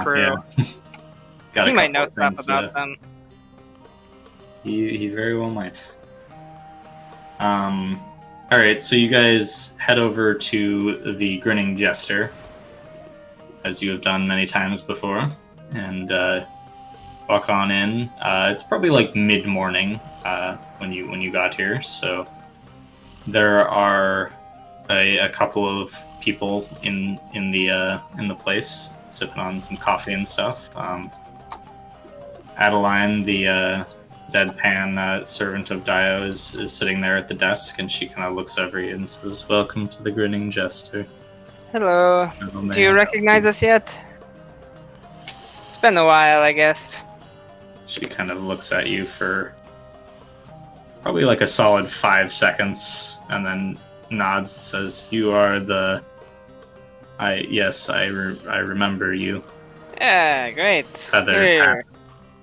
crew. Yeah. Got He a might couple know of stuff things, about them. He very well might. All right, so you guys head over to the Grinning Jester, as you have done many times before, and walk on in. It's probably like mid-morning when you got here, so there are a couple of people in the place sipping on some coffee and stuff. Adeline, the deadpan servant of Dio, is sitting there at the desk, and she kind of looks over you and says, "Welcome to the Grinning Jester." Hello. How Do may I you help recognize you?" us yet? It's been a while, I guess. She kind of looks at you for probably like a solid 5 seconds, and then nods and says, "You are the... Yes, I remember you." Yeah, great. Feathered Here. hat.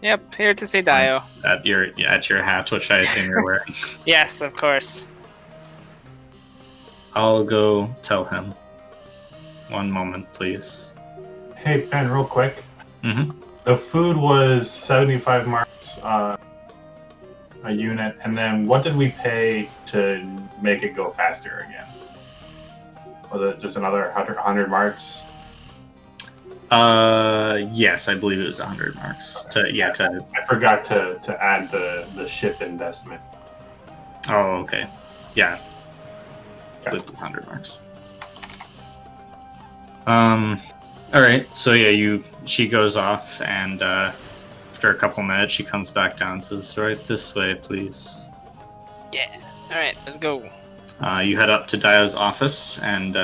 Yep, here to see Dio. At your hat, which I assume you're wearing. Yes, of course. I'll go tell him. One moment, please. Hey, Ben, real quick. Mm-hmm. The food was 75 marks a unit, and then what did we pay to make it go faster again? Was it just another 100 marks? Yes, I believe it was 100 marks. Okay. I forgot to add the ship investment. Oh, okay. Yeah. Okay. 100 marks. Alright, so yeah, she goes off, and after a couple minutes she comes back down and says, "Right this way, please." Yeah. Alright, let's go. You head up to Dio's office, and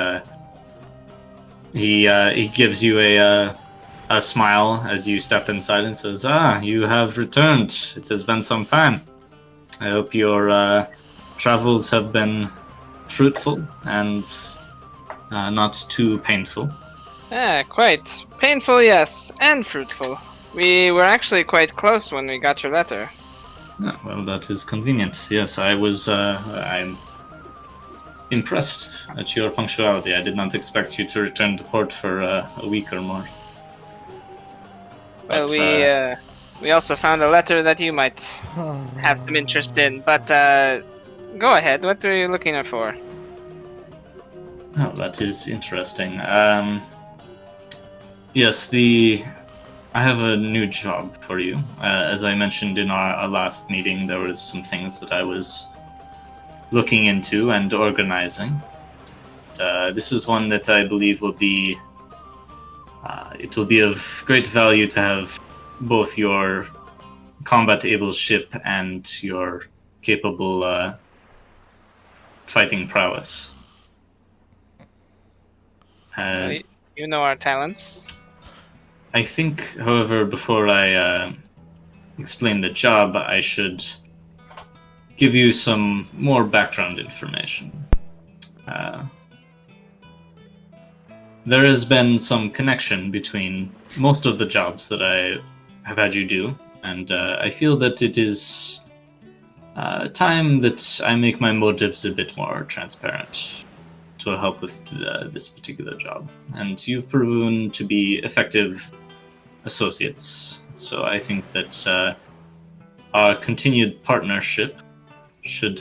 he gives you a smile as you step inside and says, "Ah, you have returned. It has been some time. I hope your travels have been fruitful and not too painful." Yeah, quite. Painful, yes, and fruitful. We were actually quite close when we got your letter. Ah, well, that is convenient. Yes, I'm impressed at your punctuality. I did not expect you to return to port for a week or more. Well, But, we also found a letter that you might have some interest in, but go ahead. What are you looking for? oh, that is interesting. Yes, I have a new job for you. As I mentioned in our last meeting, there was some things that I was looking into and organizing. This is one that I believe will be... it will be of great value to have both your combat-able ship and your capable fighting prowess. Well, you know our talents. I think, however, before I explain the job, I should give you some more background information. There has been some connection between most of the jobs that I have had you do, and I feel that it is time that I make my motives a bit more transparent to help with this particular job. And you've proven to be effective associates, so I think that our continued partnership should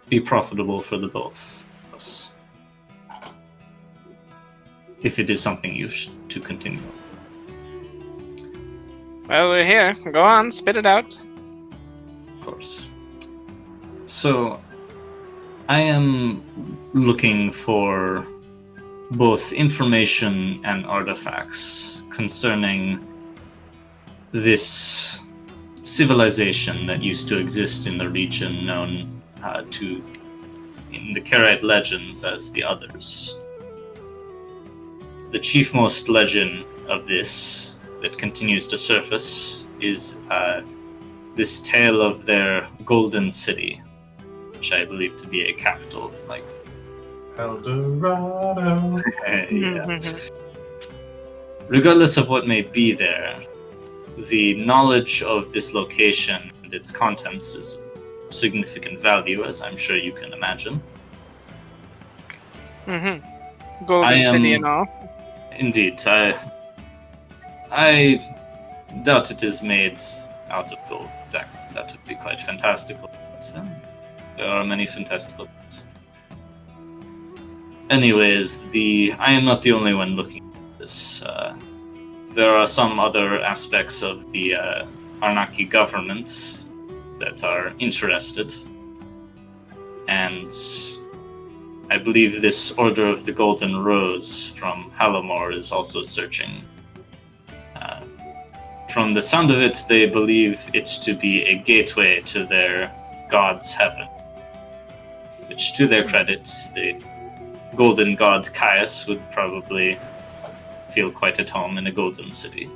be profitable for the both of us. If it is something you wish to continue. Well, we're here. Go on, spit it out. Of course. So, I am looking for both information and artifacts concerning this civilization that used to exist in the region known in the Karite legends as the Others. The chiefmost legend of this that continues to surface is this tale of their golden city, which I believe to be a capital, like El Dorado. yeah. Regardless of what may be there, the knowledge of this location and its contents is of significant value, as I'm sure you can imagine. Golden City and all. Indeed, I doubt it is made out of gold. Exactly. That would be quite fantastical. But, there are many fantastical things. Anyways, I am not the only one looking at this. There are some other aspects of the Arnaki government that are interested. And I believe this Order of the Golden Rose from Halamore is also searching. From the sound of it, they believe it to be a gateway to their god's heaven. Which, to their credit, the golden god Caius would probably feel quite at home in a golden city.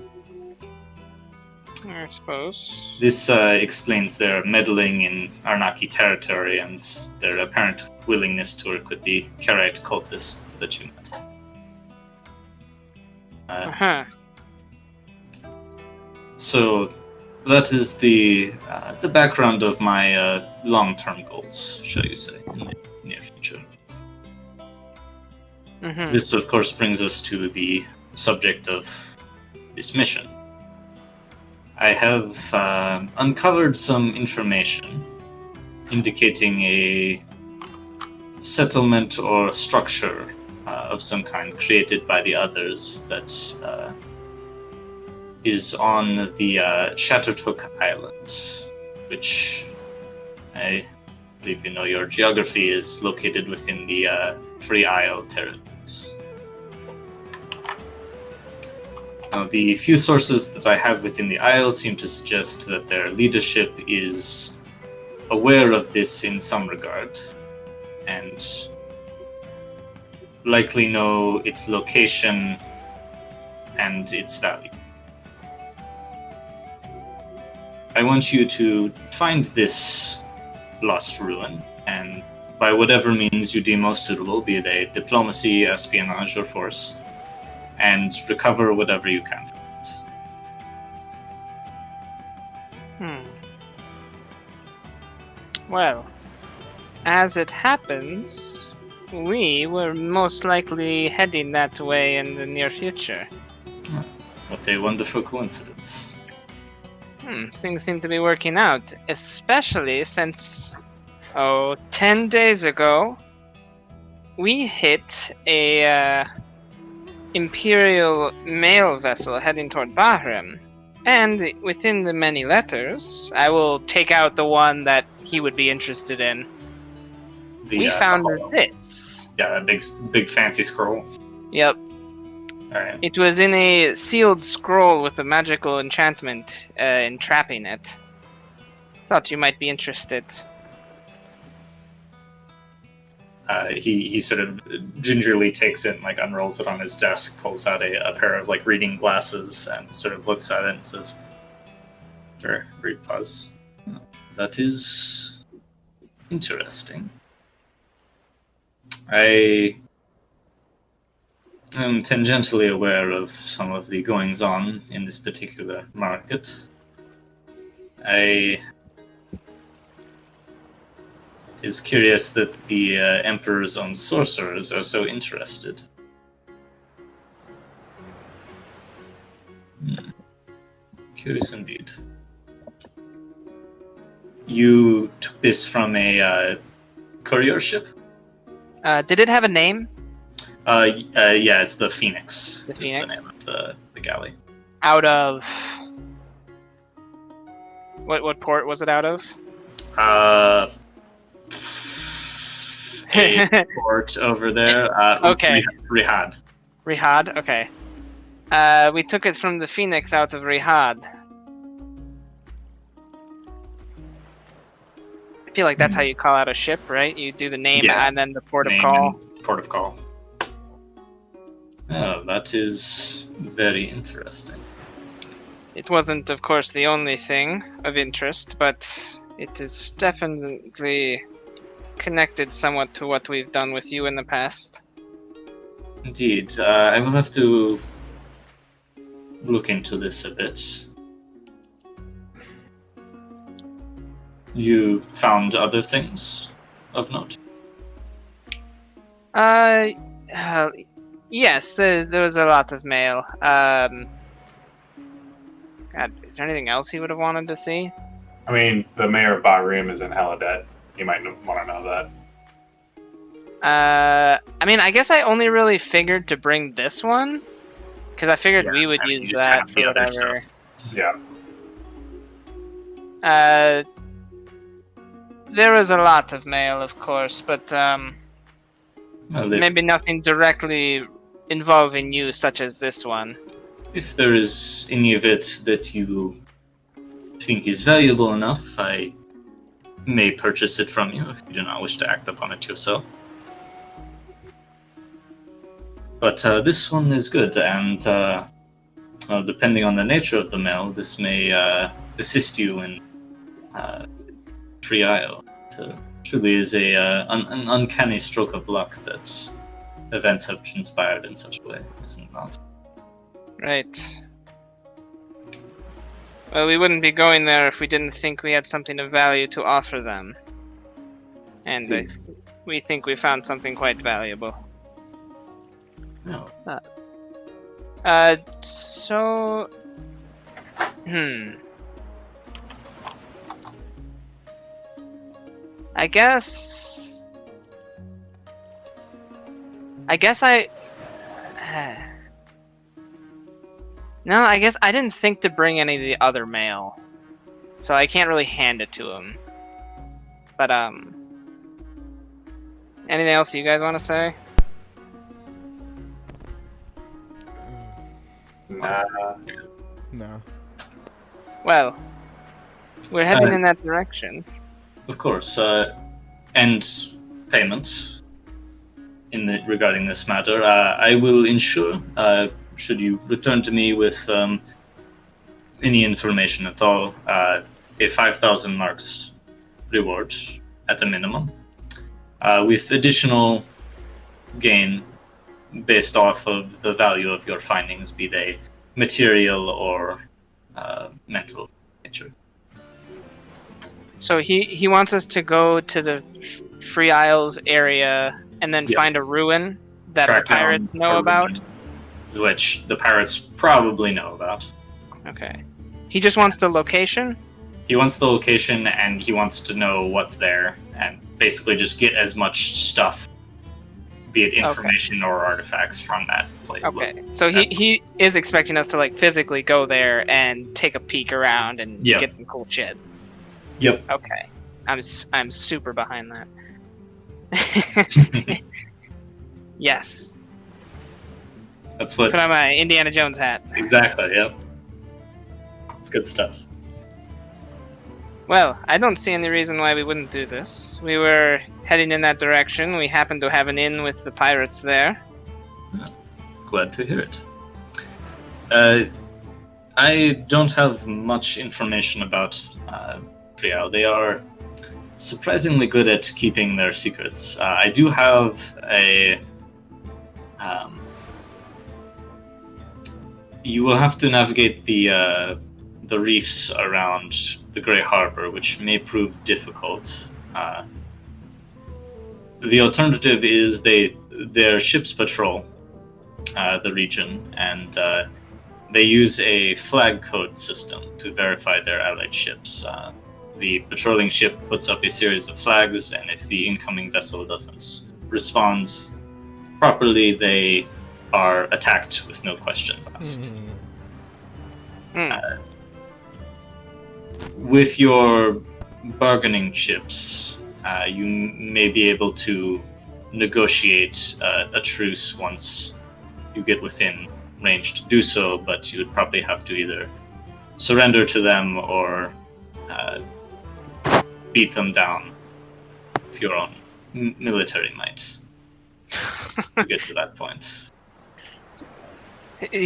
I suppose. This explains their meddling in Arnaki territory and their apparent willingness to work with the Karite cultists that you met. Uh-huh. So that is the background of my long-term goals, shall you say, in the near future. Mm-hmm. This, of course, brings us to the subject of this mission. I have uncovered some information indicating a settlement or structure of some kind created by the others that is on the Shattertook Island, which I believe you know your geography is located within the Free Isle territories. Now, the few sources that I have within the Isle seem to suggest that their leadership is aware of this in some regard, and likely know its location and its value. I want you to find this lost ruin, and by whatever means you deem most suitable, be they diplomacy, espionage, or force, and recover whatever you can from it. Well, as it happens, we were most likely heading that way in the near future. What a wonderful coincidence. Things seem to be working out, especially since, 10 days ago, we hit a Imperial mail vessel heading toward Bahram. And within the many letters, I will take out the one that he would be interested in. We found this. Yeah, that big fancy scroll. Yep. Alright. It was in a sealed scroll with a magical enchantment entrapping it. Thought you might be interested. He sort of gingerly takes it and unrolls it on his desk, pulls out a pair of reading glasses, and sort of looks at it and says, after a brief pause, "That is interesting. I am tangentially aware of some of the goings-on in this particular market. I is curious that the Emperor's own sorcerers are so interested. Curious indeed. You took this from a courier ship? Did it have a name? Yeah, it's the Phoenix. The is Phoenix? the name of the galley. Out of... What port was it out of? A port over there. Okay. Rihad. Rihad? Okay. We took it from the Phoenix out of Rihad. I feel like that's how you call out a ship, right? You do the name and then the port of call. Port of call. Oh, that is very interesting. It wasn't, of course, the only thing of interest, but it is definitely connected somewhat to what we've done with you in the past. Indeed. I will have to look into this a bit. You found other things of note? Yes, there was a lot of mail. God, is there anything else he would have wanted to see? I mean, the mayor of Bahrain is in hella debt. You might want to know that. I mean, I guess I only really figured to bring this one, because I figured we would use you just that have for the other whatever. stuff. Yeah. There was a lot of mail, of course, but Well, maybe nothing directly involving you, such as this one. if there is any of it that you think is valuable enough, I may purchase it from you if you do not wish to act upon it yourself. But this one is good, and depending on the nature of the mail, this may assist you in Free Isle. It truly is an uncanny stroke of luck that events have transpired in such a way, isn't it not? Right. Well, we wouldn't be going there if we didn't think we had something of value to offer them. And we think we found something quite valuable. No. So... I guess I... No, I guess I didn't think to bring any of the other mail. So I can't really hand it to him. But, anything else you guys want to say? No. Well, we're heading in that direction. Of course, and payment regarding this matter. I will ensure, should you return to me with any information at all, a 5,000 marks reward at a minimum, with additional gain based off of the value of your findings, be they material or mental nature. So he wants us to go to the Free Isles area and then find a ruin that Track the pirates down know a about? ruin, which the pirates probably know about. Okay. He just wants the location? He wants the location and he wants to know what's there and basically just get as much stuff, be it information or artifacts from that place. Okay. So he is expecting us to like physically go there and take a peek around and get some cool shit. Yep. Okay. I'm super behind that. Yes. That's what. Put on my Indiana Jones hat. Exactly. Yep. It's good stuff. Well, I don't see any reason why we wouldn't do this. We were heading in that direction. We happened to have an inn with the pirates there. Yeah. Glad to hear it. I don't have much information about Trial. They are surprisingly good at keeping their secrets. I do have a... you will have to navigate the reefs around the Grey Harbor, which may prove difficult. The alternative is their ships patrol the region, and they use a flag code system to verify their allied ships. The patrolling ship puts up a series of flags, and if the incoming vessel doesn't respond properly, they are attacked with no questions asked. With your bargaining chips, you may be able to negotiate a truce once you get within range to do so, but you would probably have to either surrender to them or beat them down with your own military might to get to that point.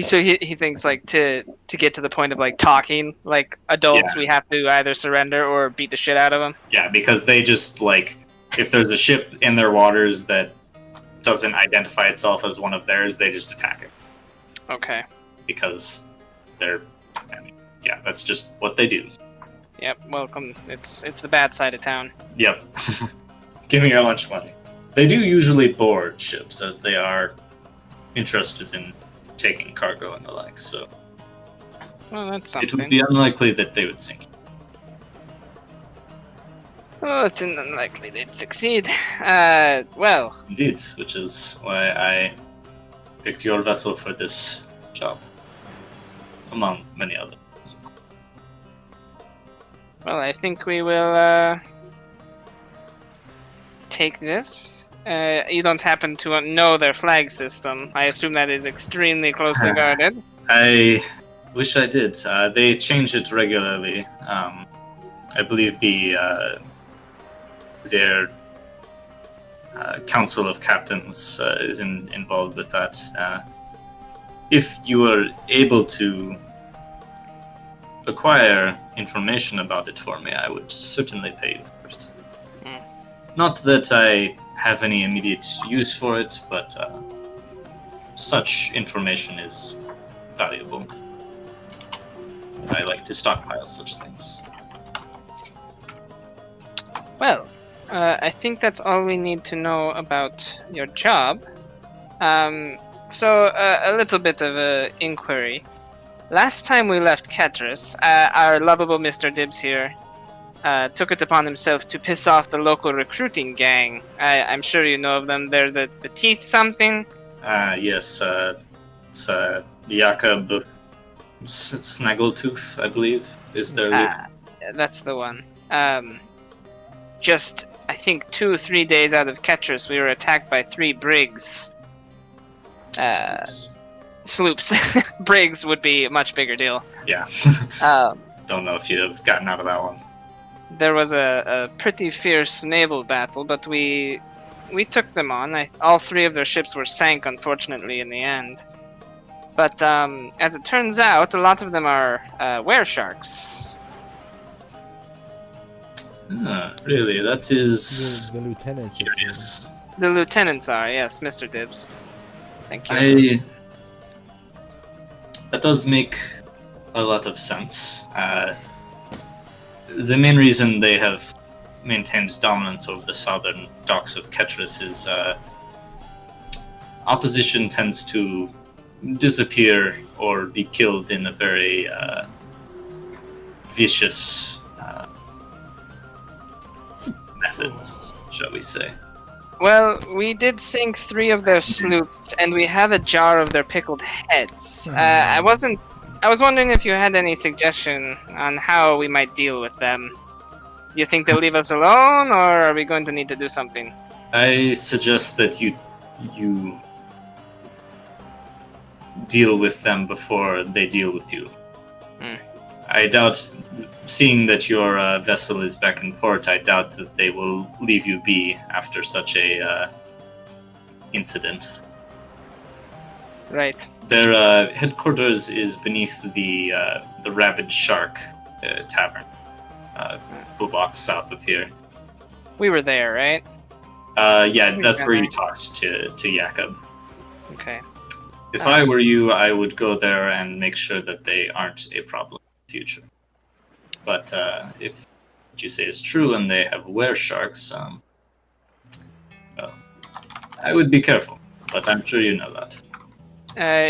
So he thinks like to get to the point of like talking like adults, we have to either surrender or beat the shit out of them. Yeah, because they just like, if there's a ship in their waters that doesn't identify itself as one of theirs, they just attack it. Okay. Because they're, that's just what they do. Yep. Welcome. It's the bad side of town. Yep. Give me your lunch money. They do usually board ships, as they are interested in taking cargo and the like, so Well, that's It would something. be unlikely that they would sink. Well, it's unlikely they'd succeed. Well, Indeed, which is why I picked your vessel for this job, among many others. well, I think we will take this. You don't happen to know their flag system. I assume that is extremely closely guarded. I wish I did. They change it regularly. I believe their council of captains is involved with that. If you were able to acquire information about it for me, I would certainly pay you first. Not that I have any immediate use for it, but such information is valuable. I like to stockpile such things. Well, I think that's all we need to know about your job. So, a little bit of an inquiry. Last time we left Ketris, our lovable Mr. Dibbs here took it upon himself to piss off the local recruiting gang. I'm sure you know of them. They're the Teeth something. Yes, it's Jakob Snaggletooth, I believe, is their leader. Yeah, that's the one. Just, I think, 2 or 3 days out of Ketris, we were attacked by 3 brigs. Sloops. Brigs would be a much bigger deal. Yeah. Don't know if you'd have gotten out of that one. There was a pretty fierce naval battle, but we took them on. All 3 of their ships were sank, unfortunately, in the end. But as it turns out, a lot of them are were-sharks. Really? That is The lieutenant. curious. The lieutenants are, yes, Mr. Dibbs. Thank you. That does make a lot of sense. The main reason they have maintained dominance over the southern docks of Ketris is opposition tends to disappear or be killed in a very vicious methods, shall we say. Well, we did sink 3 of their sloops, and we have a jar of their pickled heads. I was wondering if you had any suggestion on how we might deal with them. Do you think they'll leave us alone, or are we going to need to do something? I suggest that you deal with them before they deal with you. I doubt, seeing that your vessel is back in port, I doubt that they will leave you be after such a incident. Right. Their headquarters is beneath the Rabid Shark Tavern, a box south of here. We were there, right? Yeah, that's where you talked to Jakob. Okay. If I were you, I would go there and make sure that they aren't a problem in the future. But if what you say is true and they have were-sharks, well, I would be careful, but I'm sure you know that.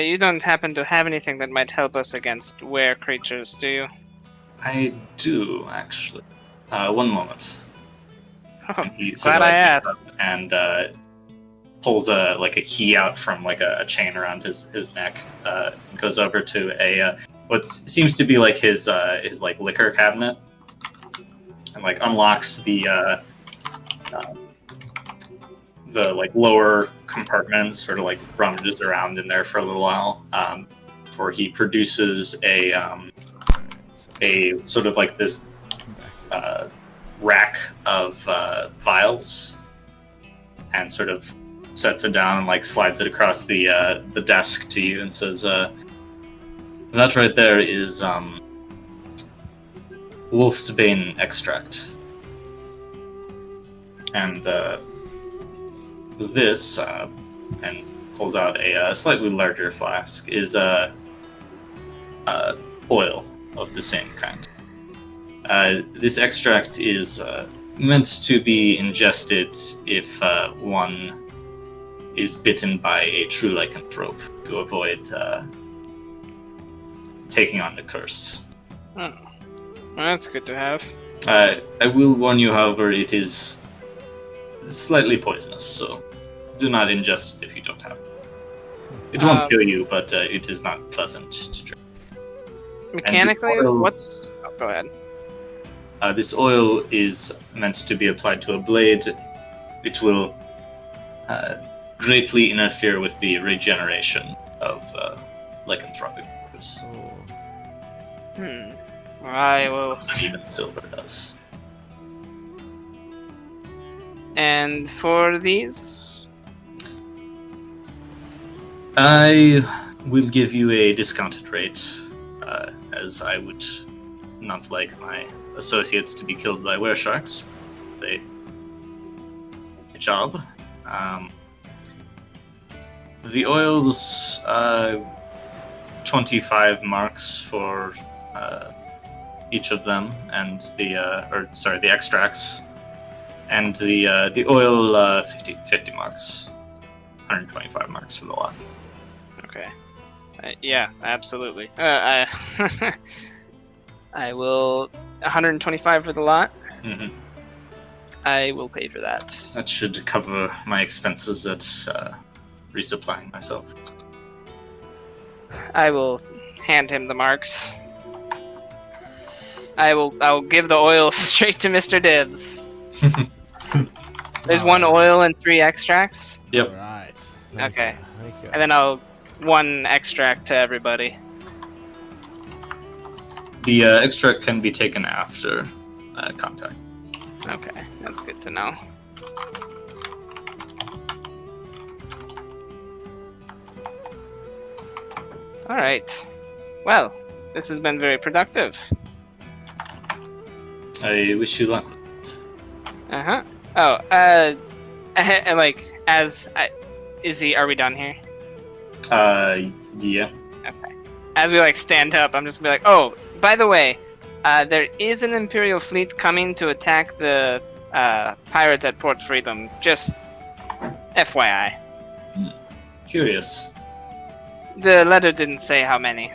You don't happen to have anything that might help us against were-creatures, do you? I do, actually. One moment. Oh, He glad I gets asked. up and pulls a key out from a chain around his neck. And goes over to a what seems to be his liquor cabinet, and unlocks the lower compartment, sort of rummages around in there for a little while, before he produces a sort of this rack of vials, and sort of sets it down and slides it across the desk to you and says, that right there is Wolfsbane extract. And this, and pulls out a slightly larger flask, is oil of the same kind. This extract is meant to be ingested if one is bitten by a true lycanthrope, to avoid taking on the curse. Oh. Well, that's good to have. I will warn you, however, it is slightly poisonous, so do not ingest it if you don't have to. It won't kill you, but it is not pleasant to drink. Mechanically, oil, Oh, go ahead. This oil is meant to be applied to a blade. It will greatly interfere with the regeneration of lycanthropic fluids. I will. And even silver does. And for these? I will give you a discounted rate, as I would not like my associates to be killed by were sharks. A job. The oils, 25 marks for each of them, and the extracts, and the oil 50 marks, 125 marks for the lot. Okay. Yeah, absolutely. I will 125 for the lot. Mm-hmm. I will pay for that. That should cover my expenses at resupplying myself. I will hand him the marks. I'll give the oil straight to Mr. Dibs. There's 1 oil and 3 extracts. Yep. All right. Okay. Thank you. And then I'll 1 extract to everybody. The extract can be taken after contact. Okay, that's good to know. All right. Well, this has been very productive. I wish you luck. Uh-huh. Oh, are we done here? Yeah. Okay. As we stand up, I'm just gonna be like, oh, by the way, there is an Imperial fleet coming to attack the pirates at Port Freedom. Just FYI. Curious. The letter didn't say how many.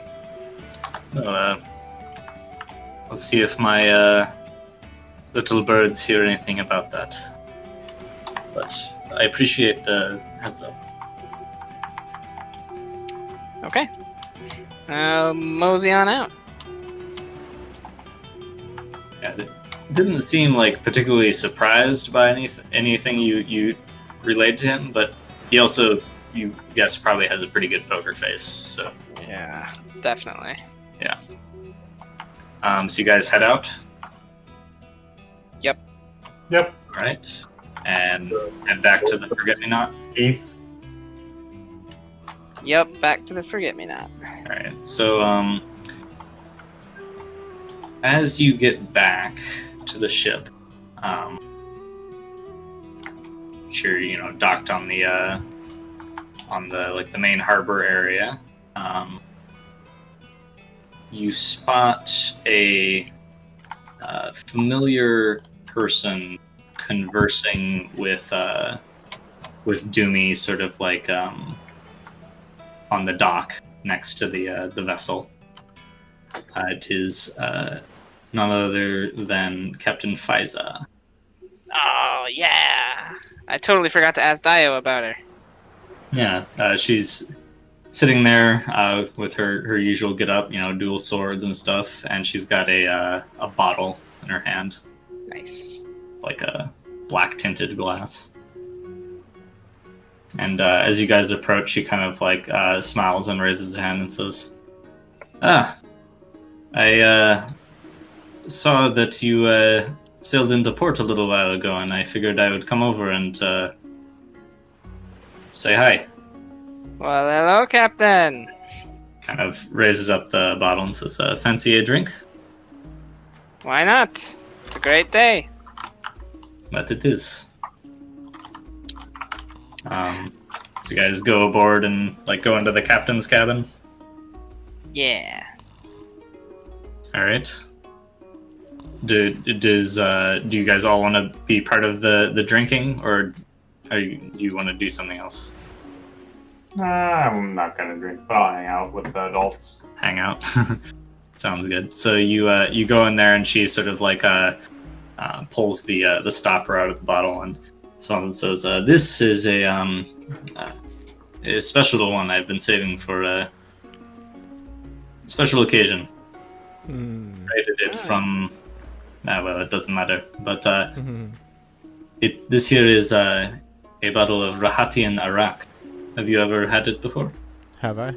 Well, let's see if my little birds hear anything about that. But I appreciate the heads up. Okay. Mosey on out. Yeah, it didn't seem like particularly surprised by anything you relayed to him, but he also, you guess, probably has a pretty good poker face. So Yeah, definitely. yeah. So you guys head out. Yep. Yep. All right, and back to the Forget-Me-Not. Keith. Yep, back to the Forget-Me-Not. All right. So as you get back to the ship, you're docked on the the main harbor area. You spot a familiar person conversing with Doomy, sort of like on the dock next to the vessel. It is none other than Captain Fiza. Oh, yeah. I totally forgot to ask Dio about her. Yeah, she's sitting there with her usual get-up, dual swords and stuff, and she's got a bottle in her hand. Nice. Like a black-tinted glass. And as you guys approach, she kind of smiles and raises her hand and says, I saw that you sailed into port a little while ago, and I figured I would come over and say hi. Well, hello, Captain. Kind of raises up the bottle and says, fancy a drink? Why not? It's a great day. But it is. So you guys go aboard and go into the captain's cabin? Yeah. All right. Do you guys all want to be part of the drinking, or do you want to do something else? I'm not gonna drink, but I'll hang out with the adults. Hang out. Sounds good. So you go in there, and she sort of like pulls the stopper out of the bottle, and someone says, "This is a special one I've been saving for a special occasion. Rated it from well, it doesn't matter, but this here is a bottle of Rahatian Arak. Have you ever had it before?" Have I?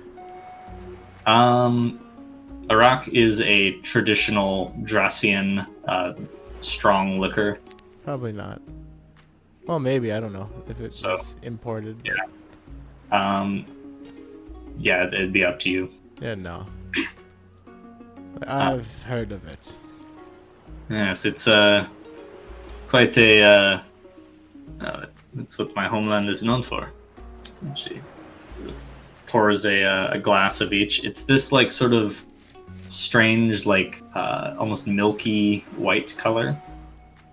Arak is a traditional Dracian strong liquor. Probably not. Well, maybe, I don't know if it's imported. Yeah. Yeah, it'd be up to you. Yeah, no. I've heard of it. Yes, it's quite a that's what my homeland is known for. She pours a glass of each. It's this like sort of strange, like almost milky white color,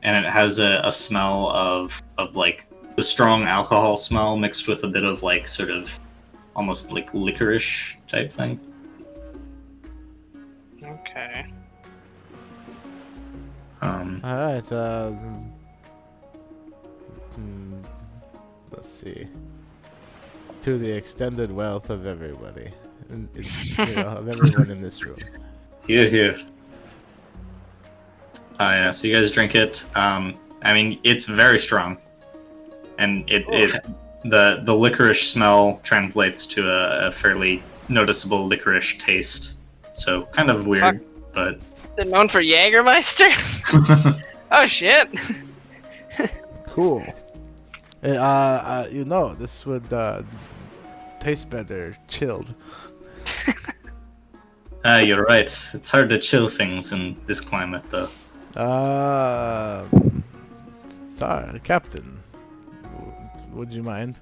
and it has a smell of like the strong alcohol smell mixed with a bit of like sort of almost like licorice type thing. Okay. Alright, let's see. To the extended wealth of everybody. Of everyone in this room. Here, here. Yeah, so you guys drink it. I mean, it's very strong. And the licorice smell translates to a fairly noticeable licorice taste. So kind of weird, but... They're known for Jägermeister? Oh, shit. Cool. This would taste better chilled. You're right. It's hard to chill things in this climate, though. Sorry, Captain. Would you mind?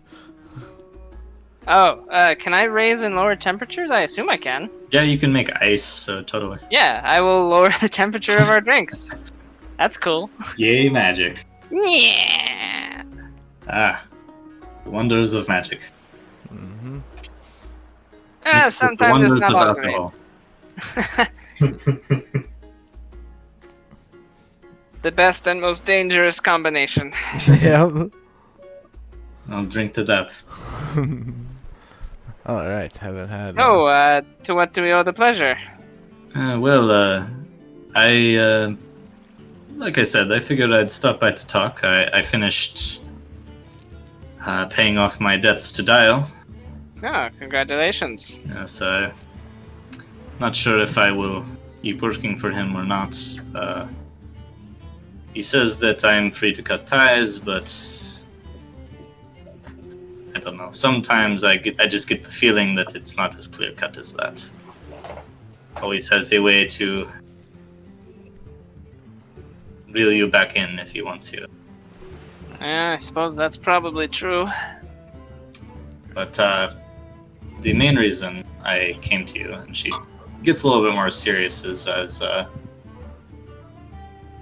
Oh, can I raise and lower temperatures? I assume I can. Yeah, you can make ice, so totally. Yeah, I will lower the temperature of our drinks. That's cool. Yay, magic. Yeah. The wonders of magic. Mm-hmm. Sometimes the wonders it's of not all great. alcohol. The best and most dangerous combination. Yeah. I'll drink to that. Alright, haven't had... To what do we owe the pleasure? Like I said, I figured I'd stop by to talk. I finished paying off my debts to Dial. Oh, congratulations. Yes, not sure if I will keep working for him or not. He says that I'm free to cut ties, but I don't know. Sometimes I just get the feeling that it's not as clear cut as that. Always has a way to reel you back in if he wants you. Yeah, I suppose that's probably true. But the main reason I came to you, and she gets a little bit more serious, is as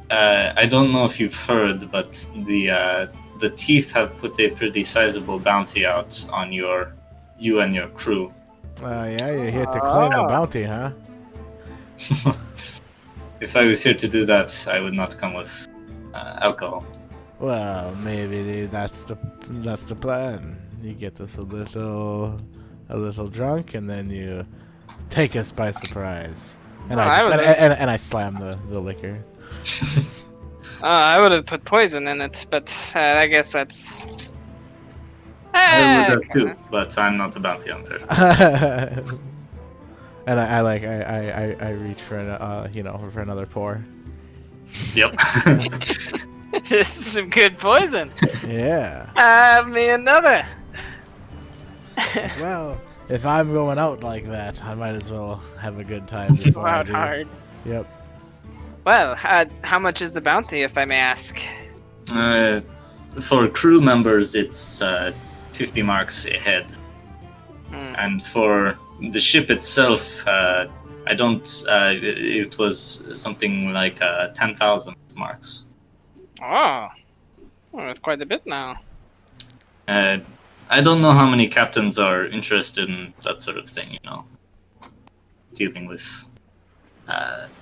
I don't know if you've heard, but the Teeth have put a pretty sizable bounty out on you and your crew. Yeah, you're here to claim the bounty, huh? If I was here to do that, I would not come with alcohol. Well, maybe that's the plan. You get us a little drunk, and then you take us by surprise. And I slam the liquor. I would have put poison in it, but I guess that's... I would have too, but I'm not a bounty hunter. And I reach for for another pour. Yep. This is some good poison. Yeah. Have me another. Well, if I'm going out like that, I might as well have a good time before Go I out do. hard. Yep. Well, how much is the bounty, if I may ask? For crew members, it's 50 marks a head. And for the ship itself, I don't. It was something like 10,000 marks. Oh, well, that's quite a bit now. I don't know how many captains are interested in that sort of thing, dealing with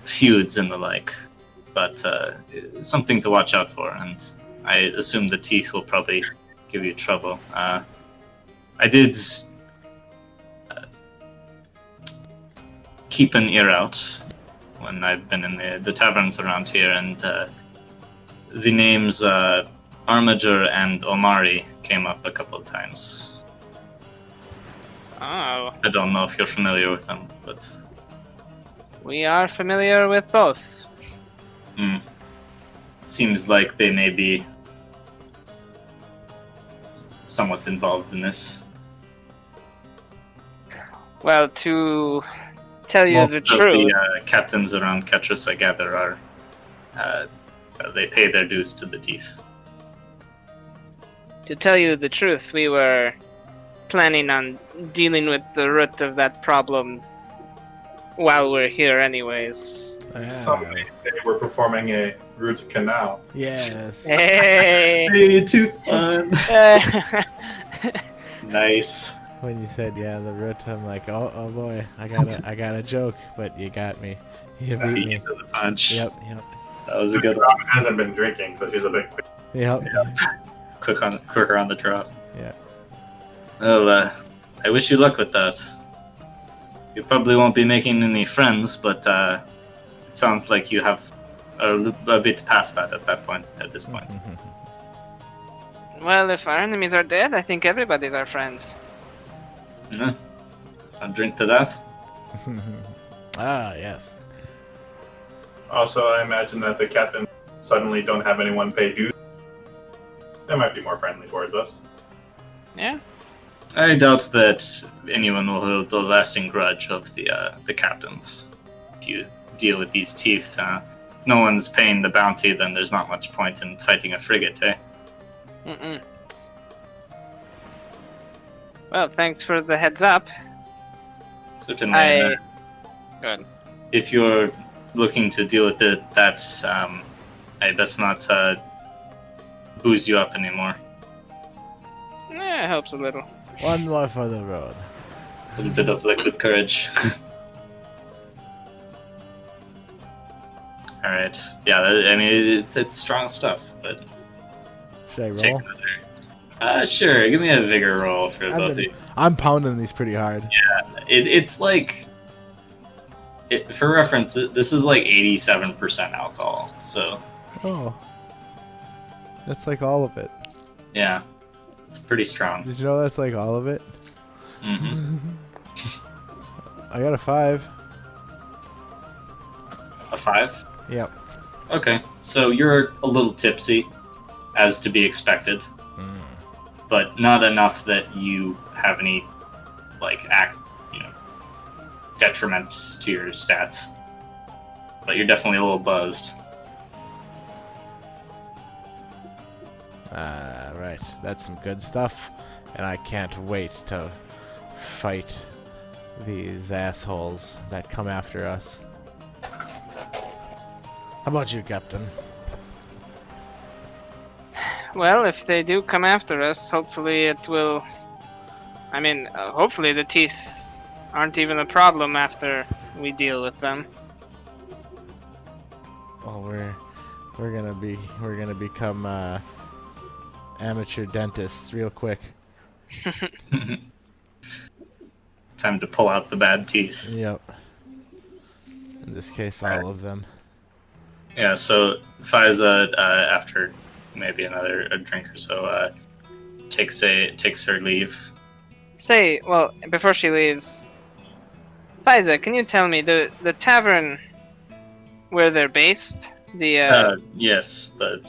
feuds and the like. But something to watch out for, and I assume the teeth will probably give you trouble. I did keep an ear out when I've been in the taverns around here, and the names Armiger and Omari came up a couple of times. Oh, I don't know if you're familiar with them, but we are familiar with both. seems like they may be somewhat involved in this. Well, to tell you Most the of truth, the captains around Ketris, I gather, are they pay their dues to the teeth. we were planning on dealing with the root of that problem while we're here anyways. Some may say we're performing a root canal. Yes. Hey! Hey, tooth fun! Nice. When you said the root, I'm like, oh boy, I got a joke, but you got me. You beat Beat me. you to the punch. Yep. That was a good one. Robin hasn't been drinking, so she's a bit quick. Yep. Quicker on the drop. Yeah. Well, I wish you luck with that. You probably won't be making any friends, but it sounds like you have a bit past that at this point. Well, if our enemies are dead, I think everybody's our friends. Yeah. I'll drink to that. Yes. Also, I imagine that the captain suddenly don't have anyone pay dues. They might be more friendly towards us. Yeah? I doubt that anyone will hold a lasting grudge of the captains. If you deal with these teeth, if no one's paying the bounty, then there's not much point in fighting a frigate, eh? Mm-mm. Well, thanks for the heads up. Certainly. Good. If you're looking to deal with it, that's I best not booze you up anymore. It helps a little. One more for the road. A little bit of liquid courage. All right. Yeah, I mean it's strong stuff, but Should I take roll? another. Sure. Give me a vigor roll for both of you. I'm pounding these pretty hard. It's like, for reference, this is like 87% alcohol. So Oh. That's like all of it. yeah, it's pretty strong. Did you know that's like all of it? Hmm. I got a 5. A 5. Yep. Okay, so you're a little tipsy, as to be expected, but not enough that you have any detriments to your stats. But you're definitely a little buzzed. Right. That's some good stuff, and I can't wait to fight these assholes that come after us. How about you, Captain? Well, if they do come after us, hopefully it will... hopefully the teeth aren't even a problem after we deal with them. Well, we're gonna become amateur dentists real quick. Time to pull out the bad teeth. Yep. In this case, all of them. Yeah, so Faiza, after maybe another drink or so, takes her leave. Say, well, before she leaves, Faiza, can you tell me the tavern where they're based? Yes, the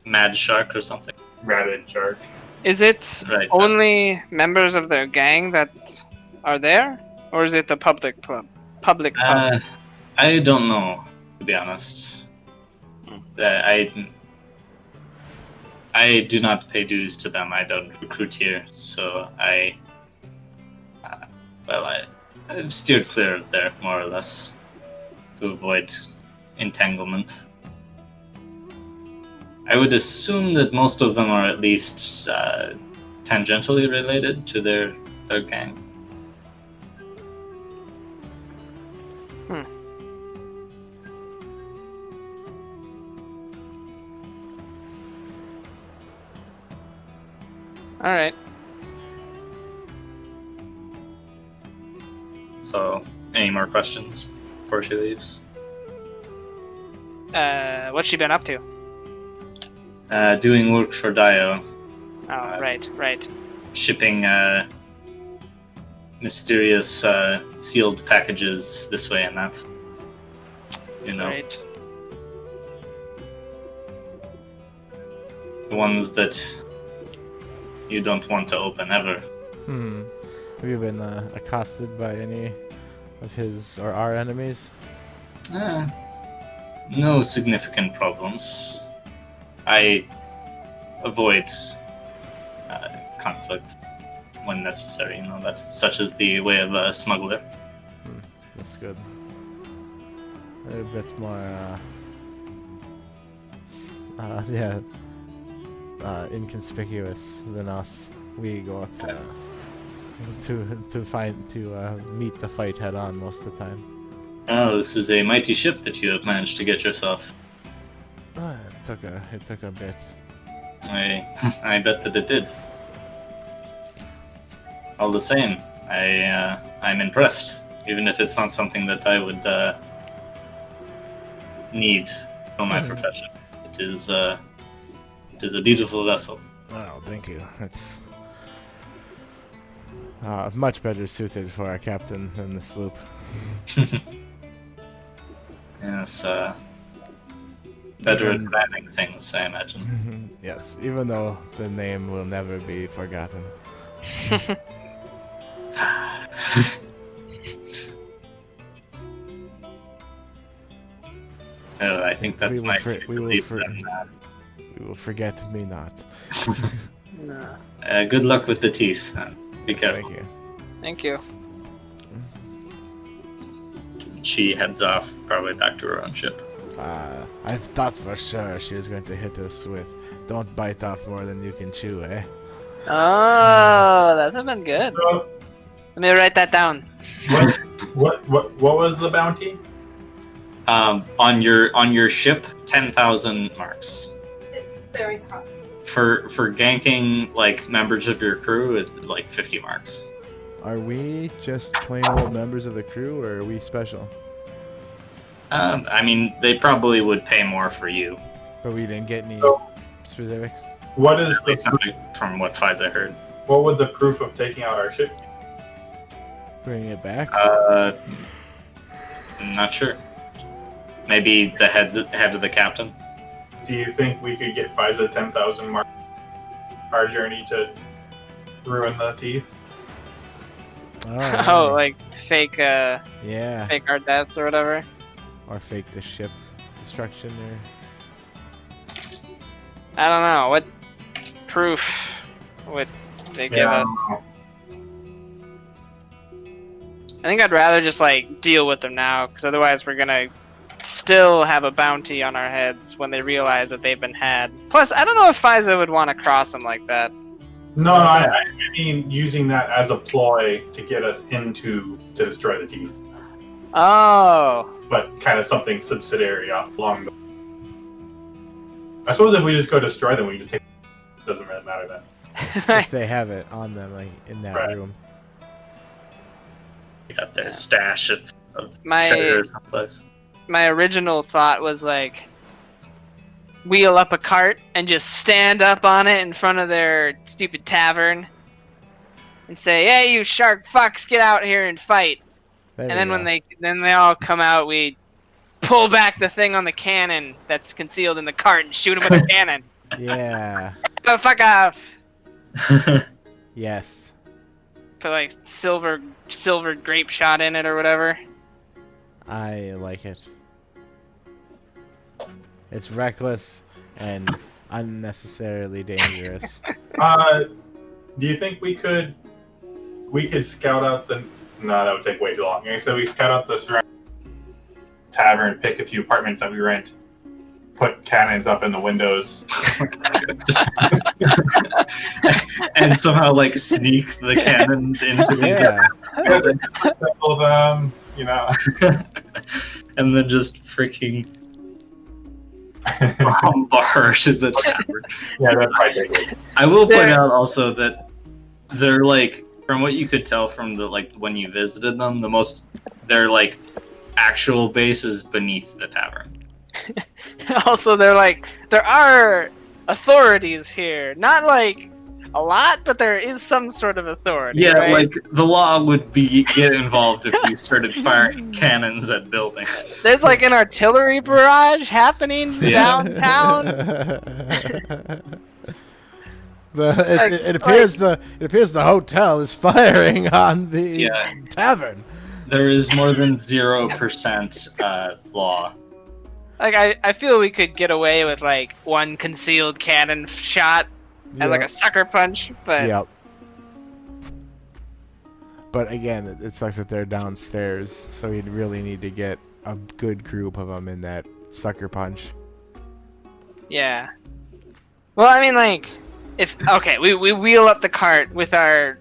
Mad Shark or something. Rabid shark. Is it Right. only members of their gang that are there, or is it a public pub? Public pub. I don't know, to be honest. I do not pay dues to them. I don't recruit here, so I've steered clear of there, more or less, to avoid entanglement. I would assume that most of them are at least tangentially related to their gang. All right. So, any more questions before she leaves? What's she been up to? Doing work for Dio, Oh, right. shipping mysterious sealed packages this way and that. You know, Right. the ones that you don't want to open ever. Have you been accosted by any of his or our enemies? No significant problems. I avoid conflict when necessary. You know, that's such as the way of a smuggler. That's good. They're a bit more, inconspicuous than us. We go to meet the fight head on most of the time. Oh, this is a mighty ship that you have managed to get yourself. It took a bit. I bet that it did. All the same, I'm impressed, even if it's not something that I would need for my profession. It is a beautiful vessel. Oh, thank you. It's much better suited for our captain than the sloop. Yes, better at planning things, I imagine. Yes, even though the name will never be forgotten. Oh, I think that's my cue to leave them. We will forget me not. Good luck with the teeth. Be careful. Thank you. Thank you. She heads off, probably back to her own ship. I thought for sure she was going to hit us with, "Don't bite off more than you can chew," eh? Oh, that would have been good. So, Let me write that down. what was the bounty? On your ship, 10,000 marks. It's very hot. For ganking like members of your crew, it's like 50 marks. Are we just plain old members of the crew, or are we special? I mean, they probably would pay more for you. But we didn't get any specifics. What is At least from what Fiza heard. what would the proof of taking out our ship be? Bringing it back? I'm not sure. Maybe the head of the captain. Do you think we could get Fiza 10,000 marks our journey to ruin the teeth? Oh, like fake yeah. fake our deaths or whatever. Or fake the ship destruction, or I don't know. What proof would they give us? I think I'd rather just like deal with them now, because otherwise we're gonna still have a bounty on our heads when they realize that they've been had. Plus, I don't know if Fiza would want to cross them like that. No, I mean using that as a ploy to get us to destroy the teeth, Oh, but kind of something subsidiary along the. I suppose if we just go destroy them, we just take. It doesn't really matter then. if they have it on them, like in that Right. room. You got their stash of My- treasure someplace. my original thought was like wheel up a cart and just stand up on it in front of their stupid tavern and say, "Hey, you shark fucks, get out here and fight!" There And we then go. when they all come out, we pull back the thing on the cannon that's concealed in the cart and shoot them with a cannon. Yeah. Oh, fuck off! Yes. Put like silver grape shot in it or whatever. I like it. It's reckless and unnecessarily dangerous. Do you think we could scout out the? No, that would take way too long. Okay, so we scout out the surrounding tavern, pick a few apartments that we rent, put cannons up in the windows. Just and somehow like sneak the cannons into these buildings. Assemble them, you know. And then just freaking bombard the tower. Yeah, that's quite big. I will point out also that they're like, from what you could tell from the like when you visited them, their like actual base is beneath the tavern. Also, they're like, there are authorities here. Not like a lot, but there is some sort of authority. Yeah, right? like the law would get involved if you started firing cannons at buildings. There's like an artillery barrage happening downtown. It appears the hotel is firing on the tavern. There is more than 0% law. Like I feel we could get away with like one concealed cannon shot as like a sucker punch, but Yep. But again, it sucks that they're downstairs, so we'd really need to get a good group of them in that sucker punch. yeah. Well, I mean, like, we wheel up the cart with our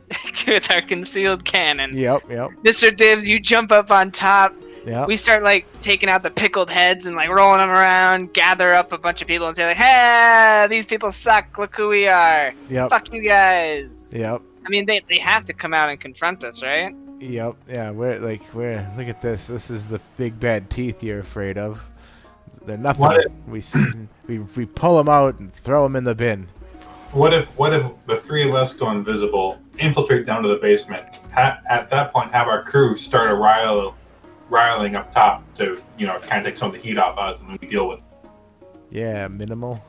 with our concealed cannon. Yep. Mr. Dibs, you jump up on top. Yep. We start like taking out the pickled heads and like rolling them around, gather up a bunch of people and say like, "Hey, these people suck. Look who we are. Yep. Fuck you guys." Yep. I mean, they have to come out and confront us, right? Yep. Yeah. We're look at this. This is the big bad teeth you're afraid of. They're nothing. We pull them out and throw them in the bin. What if the three of us go invisible, infiltrate down to the basement, at that point have our crew start a riling up top to, you know, kind of take some of the heat off us, and then we deal with it. Yeah, minimal.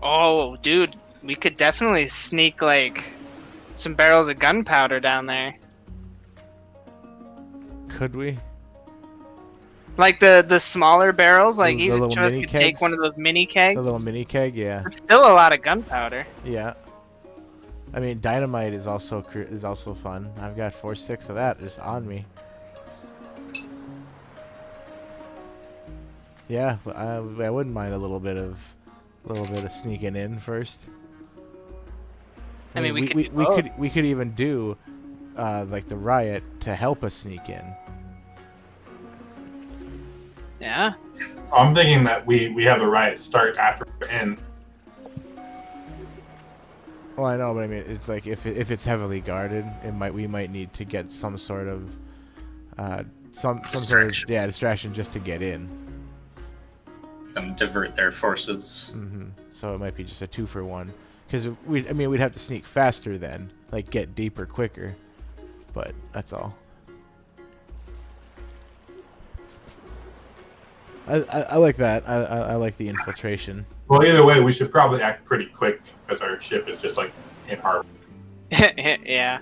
Oh, dude, we could definitely sneak like some barrels of gunpowder down there. Could we? Like the smaller barrels, like The each little of us mini could take kegs? one of those mini kegs. The little mini keg, yeah. There's still a lot of gunpowder. Yeah. I mean, dynamite is also fun. I've got 4 sticks of that just on me. Yeah, I wouldn't mind a little bit of sneaking in first. I mean, we could even do like the riot to help us sneak in. Yeah. I'm thinking that we have the riot start after we're in. Well, I know, but I mean, it's like if it's heavily guarded, we might need to get some sort of some sort of distraction just to get in. Them divert their forces. Mm-hmm. So it might be just a 2-for-1, because we'd have to sneak faster then, like get deeper quicker, but that's all. I like that. I like the infiltration. Well, either way, we should probably act pretty quick because our ship is just like in harbor. Yeah.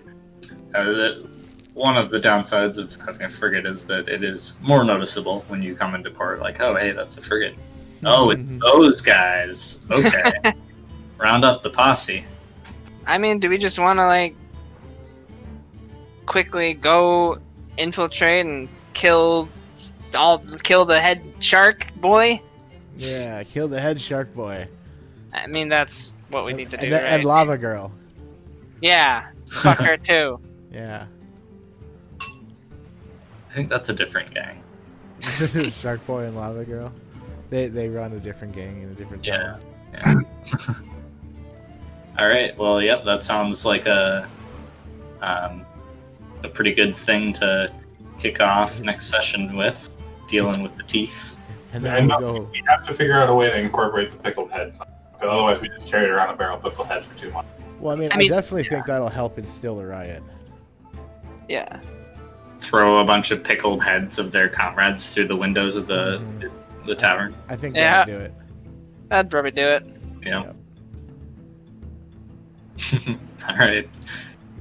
One of the downsides of having a frigate is that it is more noticeable when you come into port. Like, oh, hey, that's a frigate. Oh, it's those guys. Okay. Round up the posse. I mean, do we just want to like quickly go infiltrate and kill the head shark boy? Yeah, kill the head shark boy. I mean, that's what we need to do, and, right? And lava girl. Yeah, fuck her too. Yeah. I think that's a different gang. Shark boy and lava girl. They run a different gang in a different town. Yeah. All right. Well, yep. That sounds like a pretty good thing to kick off next session with, dealing with the teeth. And then we have to figure out a way to incorporate the pickled heads. Otherwise, we just carried around a barrel of pickled heads for 2 months. Well, I mean, definitely think that'll help instill the riot. Yeah. Throw a bunch of pickled heads of their comrades through the windows of the tavern. I think that'll do it. I'd probably do it. Yeah. All right.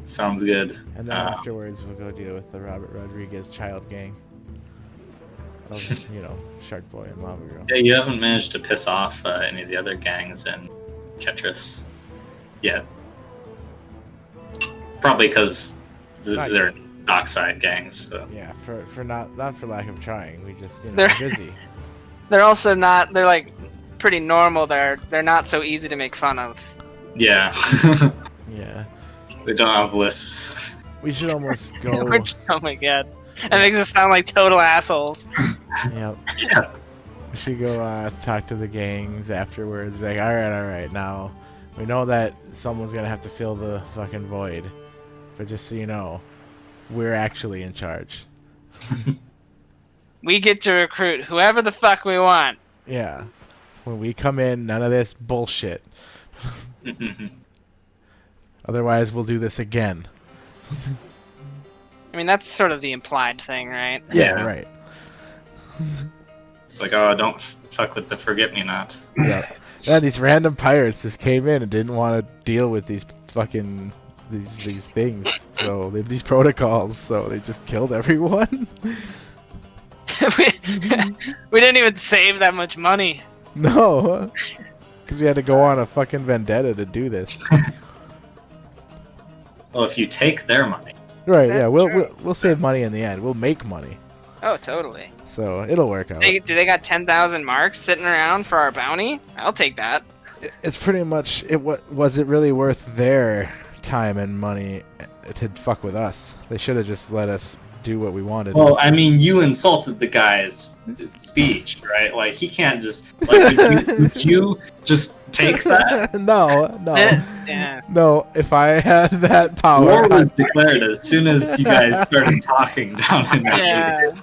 Sounds good. And then afterwards, we'll go deal with the Robert Rodriguez child gang. Shark Boy and Lava Girl. Yeah, you haven't managed to piss off any of the other gangs in Chetris yet. Probably because they're dockside gangs. So. Yeah, for not for lack of trying. We just we're busy. they're also not. They're like pretty normal. They're not so easy to make fun of. Yeah. Yeah. They don't have lisps. We should almost go. Oh my god, that makes us sound like total assholes. Yep. Yeah. We should go talk to the gangs afterwards. Be like, all right. Now, we know that someone's gonna have to fill the fucking void, but just so you know, we're actually in charge. We get to recruit whoever the fuck we want. Yeah. When we come in, none of this bullshit. Otherwise, we'll do this again. I mean, that's sort of the implied thing, right? Yeah, right. It's like, oh, don't fuck with the forget-me-not. Yeah. Yeah, these random pirates just came in and didn't want to deal with these fucking these things. So they have these protocols. So they just killed everyone. we didn't even save that much money. No, because we had to go on a fucking vendetta to do this. Well, if you take their money. Right? That's Yeah, true. we'll save money in the end. We'll make money. Oh, totally. So it'll work out. Do they got 10,000 marks sitting around for our bounty? I'll take that. It's pretty much it. Was it really worth their time and money to fuck with us? They should have just let us do what we wanted. Well, I mean, you insulted the guy's speech, right? Like, he can't just... Like, would you just take that? No. Yeah. No, if I had that power... War was declared as soon as you guys started talking down in that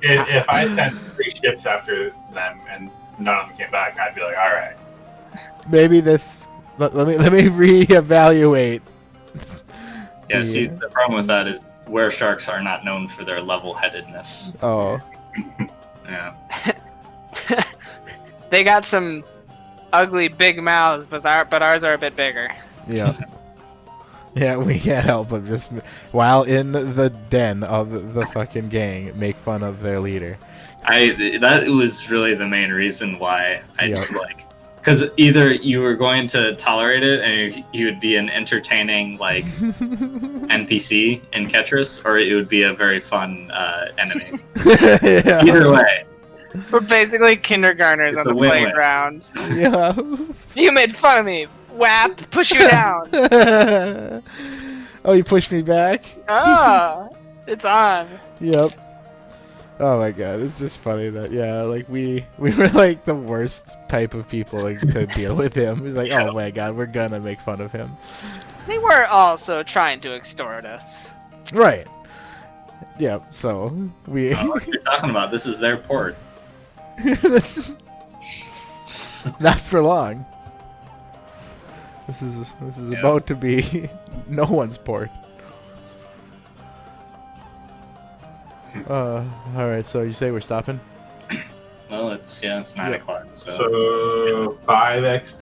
Yeah. If I sent 3 ships after them and none of them came back, I'd be like, all right. Maybe this... Let me reevaluate. Yeah, see, the problem with that is where sharks are not known for their level-headedness. Oh. Yeah. They got some ugly big mouths, but ours are a bit bigger. Yeah. Yeah, we can't help but just, while in the den of the fucking gang, make fun of their leader. That was really the main reason why I Yep. like... Because either you were going to tolerate it and you would be an entertaining, like, NPC in Ketris, or it would be a very fun enemy. Yeah. Either way. We're basically kindergartners It's on a the win-win. playground. Yeah. You made fun of me. Whap! Push you down. Oh, you pushed me back? Ah, it's on. Yep. Oh my god, it's just funny that, yeah, like, we were, like, the worst type of people, like, to deal with him. It's like, oh my god, we're gonna make fun of him. They were also trying to extort us. Right. Yep, so, we... What are you talking about? This is their port. This is... Not for long. This is Yeah. about to be no one's port. Alright, so you say we're stopping? Well, it's 9 o'clock, so... So 5 XP